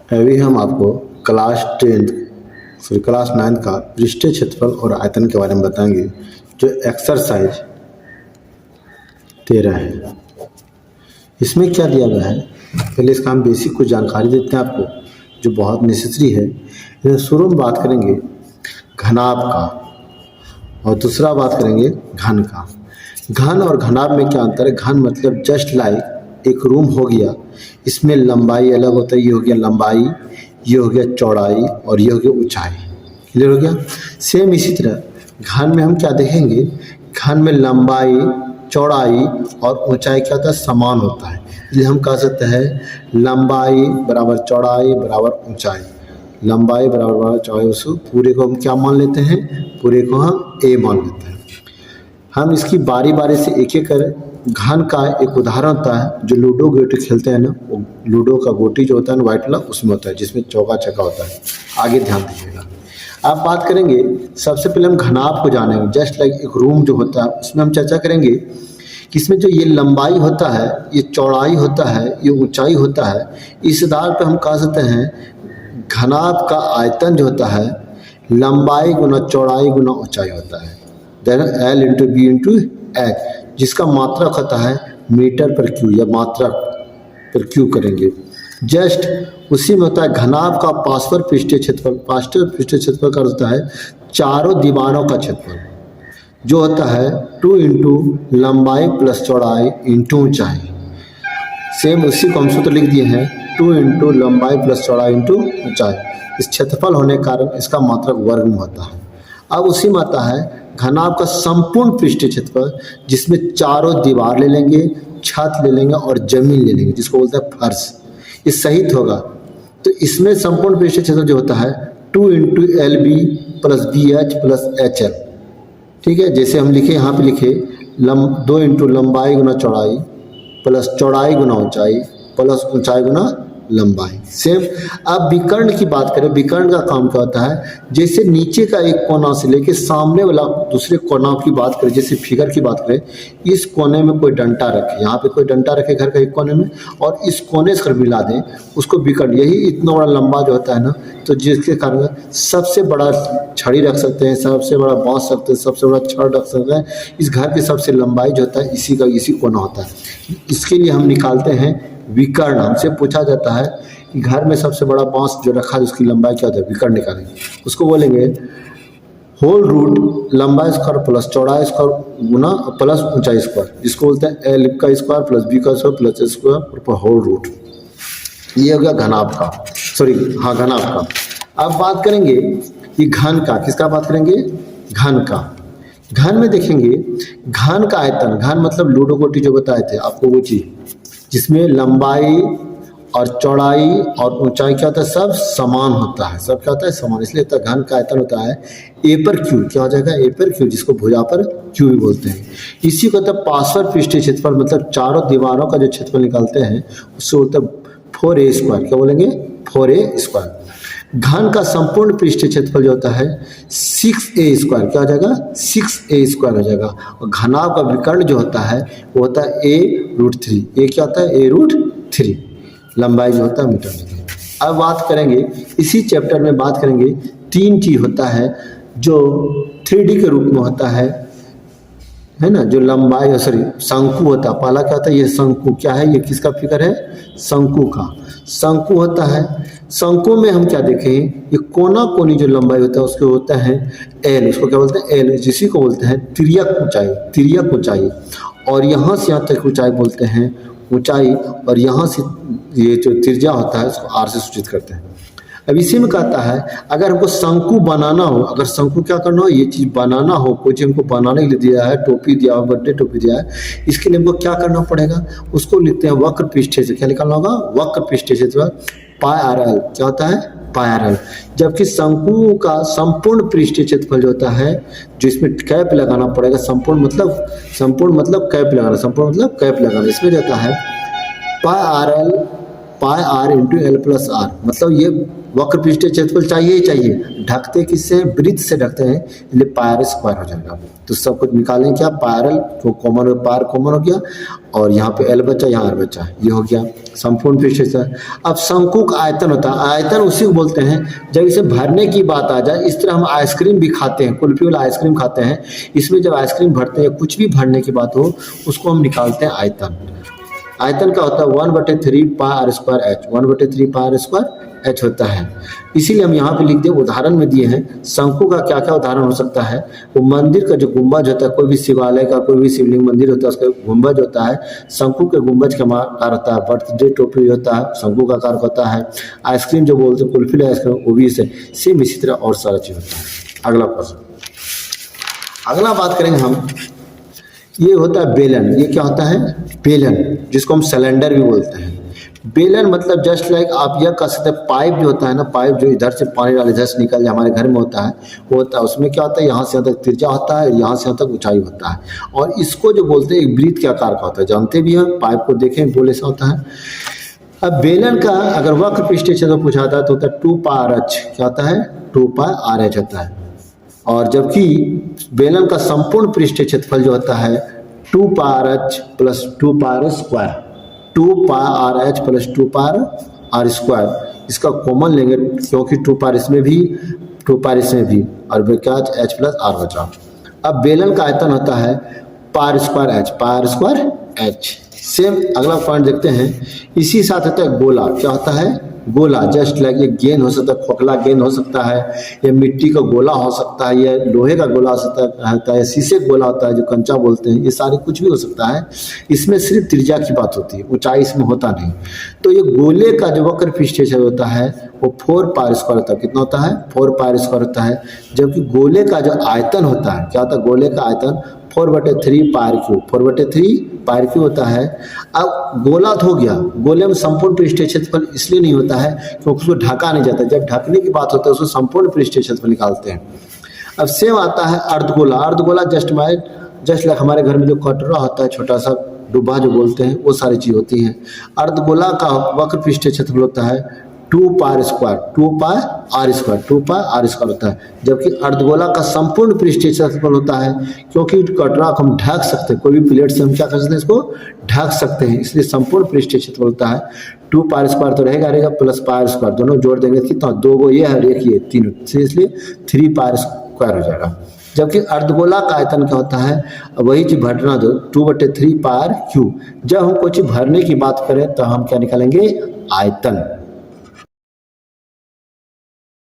अभी हम आपको क्लास 9 का पृष्ठीय क्षेत्रफल और आयतन के बारे में बताएंगे, जो एक्सरसाइज 13 है। इसमें क्या दिया गया है, पहले इसका हम बेसिक कुछ जानकारी देते हैं आपको, जो बहुत नेसेसरी है। इसमें शुरू में बात करेंगे घनाभ का और दूसरा बात करेंगे घन का। घन और घनाभ में क्या अंतर है? घन मतलब जस्ट लाइक एक रूम हो गया, इसमें लंबाई अलग होता है। ये हो गया लंबाई, ये हो गया चौड़ाई और ये हो गया ऊंचाई। क्लियर हो गया? सेम इसी तरह घन में हम क्या देखेंगे, घन में लंबाई, चौड़ाई और ऊंचाई क्या होता है? समान होता है। इसलिए हम कह सकते हैं लंबाई बराबर चौड़ाई बराबर ऊंचाई। लंबाई बराबर चौड़ाई, उसको पूरे को हम क्या मान लेते हैं? पूरे को हम ए मान लेते हैं। हम इसकी बारी बारी से एक एक कर। घन का एक उदाहरण होता है, जो लूडो गोटी खेलते हैं ना, वो लूडो का गोटी जो होता है ना व्हाइट वाला, उसमें होता है, जिसमें चौका चक्का होता है। आगे ध्यान दीजिएगा। आप बात करेंगे, सबसे पहले हम घनाभ को जानेंगे। जस्ट लाइक एक रूम जो होता है, उसमें हम चर्चा करेंगे कि इसमें जो ये लंबाई होता है, ये चौड़ाई होता है, ये ऊंचाई होता है। इस आधार पर हम कह सकते हैं घनाभ का आयतन जो होता है लंबाई गुना चौड़ाई गुना ऊंचाई होता है। Then L into B into H, जिसका मात्रक होता है मीटर पर क्यू, या मात्रक पर क्यू करेंगे। जस्ट उसी में होता है घनाभ का पार्श्व पृष्ठीय क्षेत्रफल। पार्श्व पृष्ठीय क्षेत्रफल का होता है चारों दीवारों का क्षेत्रफल, जो होता है 2 इंटू लंबाई प्लस चौड़ाई इंटू ऊंचाई। सेम उसी को हम सूत्र लिख दिए हैं, 2 इंटू लंबाई प्लस चौड़ाई इंटू ऊंचाई। इस क्षेत्रफल होने के कारण इसका मात्रक वर्ग में होता है। अब उसी में आता है घनाभ का संपूर्ण पृष्ठीय क्षेत्रफल, जिसमें चारों दीवार ले लेंगे, छत ले लेंगे और जमीन ले लेंगे, जिसको बोलते हैं फर्श। ये सहित होगा, तो इसमें संपूर्ण पृष्ठीय क्षेत्रफल जो होता है 2 into L B plus B H plus H L. ठीक है, जैसे हम लिखे, यहाँ पे लिखे 2 इंटू लंबाई गुना चौड़ाई प्लस चौड़ाई गुना ऊंचाई प्लस ऊंचाई गुना लंबाई। सेम। अब विकर्ण की बात करें, विकर्ण का काम क्या होता है? जैसे नीचे का एक कोना से लेके सामने वाला दूसरे कोना की बात करें, जैसे फिगर की बात करें, इस कोने में कोई डंटा रखे, यहाँ पे कोई डंटा रखे घर का एक कोने में, और इस कोने से मिला दें, उसको विकर्ण। यही इतना बड़ा लंबा जो होता है ना, तो जिसके कारण सबसे बड़ा छड़ी रख सकते हैं, सबसे बड़ा बांस रखते हैं, सबसे बड़ा छड़ रख सकते हैं। इस घर की सबसे लंबाई जो होता है इसी कोना होता है। इसके लिए हम निकालते हैं विकर्ण। हमसे पूछा जाता है कि घर में सबसे बड़ा बांस जो रखा है उसकी लंबाई क्या होता है? विकर्ण निकालेंगे, उसको बोलेंगे होल रूट लंबाई स्क्वायर प्लस चौड़ाई स्क्वायर गुना प्लस ऊंचाई स्क्वायर, जिसको बोलते हैं एल का स्क्वायर प्लस बी का स्क्वायर प्लस ए स्क्वायर होल रूट। ये हो गया घनाभ का, घनाभ का। अब बात करेंगे ये घन का। किसका बात करेंगे? घन का। घन में देखेंगे घन का आयतन, घन मतलब लूडो गोटी जो बताए थे आपको, वो चीज जिसमें लंबाई और चौड़ाई और ऊंचाई क्या होता है? सब समान होता है। सब क्या होता है? समान। इसलिए तो घन का आयतन होता है ए पर क्यू। क्या हो जाएगा? ए पर क्यू, जिसको भुजा पर क्यू भी बोलते हैं। इसी को होता है पार्श्व पृष्ठीय क्षेत्रफल, मतलब चारों दीवारों का जो क्षेत्रफल निकालते हैं उससे होता है 4a स्क्वायर। क्या बोलेंगे? 4a square. घन का संपूर्ण पृष्ठीय क्षेत्रफल जो होता है 6a स्क्वायर। क्या हो जाएगा? 6a स्क्वायर हो जाएगा। और घनाभ का विकर्ण जो होता है वो होता है a√3। ये क्या होता है? a√3। लंबाई जो होता है मीटर में। अब बात करेंगे, इसी चैप्टर में बात करेंगे 3 चीज होता है जो 3D के रूप में होता है ना, जो लंबाई शंकु होता है। पहला क्या होता है? ये शंकु। क्या है? ये किसका फिगर है? शंकु का। शंकु होता है। शंकु में हम क्या देखें, ये कोना कोनी जो लंबाई होता है उसको होता है एल। उसको क्या बोलते हैं? एल, जिसी को बोलते हैं तिर्यक ऊंचाई। तिर्यक ऊंचाई। और यहाँ से यहाँ तक ऊंचाई बोलते हैं ऊंचाई, और यहाँ से ये जो त्रिज्या होता है उसको आर से सूचित करते हैं। अब इसी में कहता है अगर हमको शंकु बनाना हो, अगर शंकु क्या करना हो, ये चीज बनाना हो, कोई चीज हमको बनाने के लिए दिया है, टोपी दिया हो, बर्थडे टोपी दिया है, इसके लिए हमको क्या करना पड़ेगा? उसको लिखते हैं वक्र पृष्ठीय से। क्या निकालना होगा? वक्र पृष्ठीय क्षेत्रफल पाई आर एल। क्या होता है? Pi R L. जबकि शंकु का संपूर्ण पृष्ठीय क्षेत्रफल जो होता है, जो इसमें कैप लगाना पड़ेगा, संपूर्ण मतलब कैप लगाना, संपूर्ण मतलब कैप लगाना, इसमें रहता है pi R into L plus R. मतलब ये वक्र पृष्ठीय क्षेत्रफल चाहिए ही चाहिए। ढकते किससे? वृत्त से ढकते हैं, इसलिए पाई आर स्क्वायर हो जाएगा। तो सब कुछ निकालें क्या? पाई आर एल को कॉमन, पाई आर कॉमन हो गया, और यहाँ पे एल बचा, यहाँ आर बचा, ये हो गया। संपूर्ण पृष्ठ क्षेत्रफल। अब शंकु का आयतन होता है, आयतन उसी को बोलते हैं जब इसे भरने की बात आ जाए। इस तरह हम आइसक्रीम भी खाते हैं, कुल्फी वाला आइसक्रीम खाते हैं, इसमें जब आइसक्रीम भरते हैं, कुछ भी भरने की बात हो, उसको हम निकालते हैं आयतन। आयतन का होता है 1/3 pi R square H, 1/3 pi R square H होता है। इसीलिए हम यहाँ पे लिख दे, उदाहरण में दिए हैं शंकु का क्या क्या उदाहरण हो सकता है। वो मंदिर का जो गुंबज होता है, कोई भी शिवालय का कोई भी शिवलिंग मंदिर होता है, उसका गुंबज होता है, शंकु के गुंबज का आकार होता है। बर्थडे टोपी होता है, शंकु का आकार होता है। आइसक्रीम जो बोलते हैं कुल्फी आइसक्रीम, वो भी इसे सेम इसी तरह और सारा चीज होता है। अगला प्रश्न, अगला बात करेंगे हम, ये होता है बेलन। ये क्या होता है? बेलन, जिसको हम सिलेंडर भी बोलते हैं। बेलन मतलब जस्ट लाइक आप यह कह सकते हैं, पाइप जो होता है ना, पाइप जो इधर से पानी डाल इधर से निकल जाए, हमारे घर में होता है, वो होता है। उसमें क्या होता है, यहाँ से यहाँ तक तिरछा होता है, यहाँ से यहाँ तक ऊंचाई होता है, और इसको जो बोलते हैं एक वृत्त के आकार का होता है। जानते भी हैं, पाइप को देखें गोले से होता है। अब बेलन का अगर वक्र पृष्ठीय क्षेत्रफल पूछा जाता है तो होता है 2 पाई आर एच। क्या होता है? 2 पाई आर एच होता है। और जबकि बेलन का संपूर्ण पृष्ठीय क्षेत्रफल जो होता है 2 pi R H plus 2 pi R square, 2 pi R H plus 2 pi R square. इसका कॉमन लेंगे क्योंकि 2 पाई इसमें भी 2 पाई इसमें भी, और क्या एच प्लस आर बचा। अब बेलन का आयतन होता है pi square H, pi square H. Same अगला पॉइंट देखते हैं, इसी साथ होता है गोला। क्या होता है? गोला, जस्ट लाइक ये गेंद हो सकता है, खोखला गेंद हो सकता है, या मिट्टी का गोला हो सकता है, या लोहे का गोला हो सकता है, शीशे का गोला होता है जो कंचा बोलते हैं, ये सारे कुछ भी हो सकता है। इसमें सिर्फ त्रिज्या की बात होती है, ऊंचाई इसमें होता नहीं। तो ये गोले का जो वक्र पृष्ठीय क्षेत्रफल होता है वो 4 पाई स्क्वायर होता है। कितना होता है? 4 पाई स्क्वायर होता है। जबकि गोले का जो आयतन होता है, क्या होता है? गोले का आयतन 4/3 पाई क्यूब, 4/3 पाई क्यूब होता है। अब गोला तो हो गया, गोले में संपूर्ण पृष्ठीय क्षेत्रफल इसलिए नहीं होता है क्योंकि उसको ढका नहीं जाता। जब ढकने की बात होता है उसको संपूर्ण पृष्ठीय क्षेत्रफल निकालते हैं। अब सेम आता है अर्धगोला। अर्धगोला जस्ट लाइक हमारे घर में जो कटोरा होता है, छोटा सा डुब्बा जो बोलते हैं, वो सारी चीज होती है। अर्धगोला का वक्र पृष्ठीय क्षेत्रफल होता है 2 pi square, 2 pi R square, 2 pi R square होता है। जबकि अर्धगोला का संपूर्ण पृष्ठीय क्षेत्रफल होता है, क्योंकि कटोरा को हम ढक सकते हैं, कोई भी प्लेट से हम क्या कर सकते हैं, इसको ढक सकते हैं, इसलिए संपूर्ण पृष्ठीय क्षेत्रफल होता है 2 पाई स्क्वायर तो रहेगा प्लस पाई स्क्वायर, दोनों जोड़ देंगे कितना? 2 गो ये है और एक ये, 3, इसलिए 3 पाई स्क्वायर हो जाएगा। जबकि अर्धगोला का आयतन क्या होता है? वही चीज भरना दो, 2/3 पाई क्यूब। जब हम कोई चीज भरने की बात करें तो हम क्या निकालेंगे? आयतन।